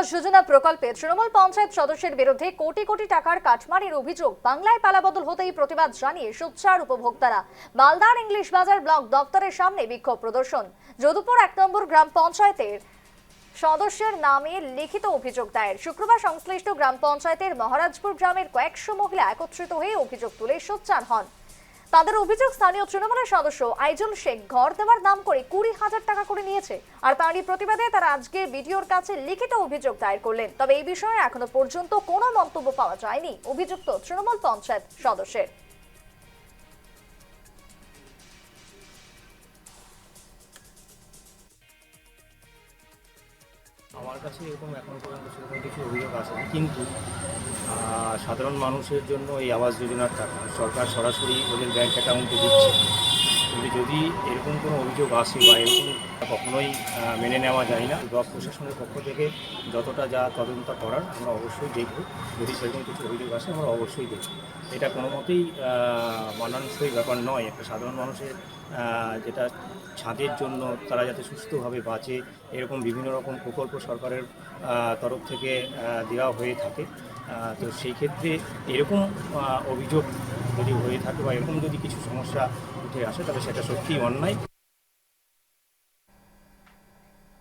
আবাস যোজনা প্রকল্পে তৃণমূল পঞ্চায়েত সদস্যের বিরুদ্ধে কোটি কোটি টাকার কাটমানির অভিযোগ। বাংলায় পালাবদল হতেই প্রতিবাদ জানিয়ে সোচ্চার উপভোক্তারা। মালদার ইংলিশ বাজার ব্লক দপ্তরের সামনে বিক্ষোভ প্রদর্শন। যদুপুর 1 নম্বর গ্রাম পঞ্চায়েতের সদস্যের নামে লিখিত অভিযোগ দায়ের। শুক্রবার সংশ্লিষ্ট গ্রাম পঞ্চায়েতের মহারাজপুর গ্রামের কয়েকশো মহিলা একত্রিত হয়ে অভিযোগ তুলে সোচ্চার হন। তাদের অভিযোগ, স্থানীয় তৃণমূলের সদস্য আইজুল শেখ ঘর দেওয়ার নাম করে 20,000 টাকা করে নিয়েছে। আর তারই প্রতিবাদে তারা আজকে বিডিওর কাছে লিখিত অভিযোগ দায়ের করলেন। তবে এই বিষয়ে এখনো পর্যন্ত কোনো মন্তব্য পাওয়া যায়নি অভিযুক্ত তৃণমূল পঞ্চায়েত সদস্যের। আমার কাছে এরকম এখনো পর্যন্ত সেরকম কিছু অভিযোগ আসেনি, কিন্তু সাধারণ মানুষের জন্য এই আবাস যোজনার টাকা সরকার সরাসরি ওদের ব্যাংক অ্যাকাউন্টে দিচ্ছে। কিন্তু যদি এরকম কোনো অভিযোগ আসে বা এরকম কখনোই মেনে নেওয়া যায় না। ব্লক প্রশাসনের পক্ষ থেকে যতটা যা তদন্ত করার আমরা অবশ্যই দেখব। যদি সেরকম কিছু অভিযোগ আসে আমরা অবশ্যই দেখব। এটা কোনো মতেই মানানসই ব্যাপার নয়। একটা সাধারণ মানুষের যেটা ছাদের জন্য তারা যাতে সুস্থভাবে বাঁচে, এরকম বিভিন্ন রকম প্রকল্প সরকারের তরফ থেকে দেওয়া হয়ে থাকে। তো সেই ক্ষেত্রে এরকম অভিযোগ যদি হয়ে থাকে বা এরকম যদি কিছু সমস্যা উঠে আসে, তাহলে সেটা সত্যিই অন্যায়।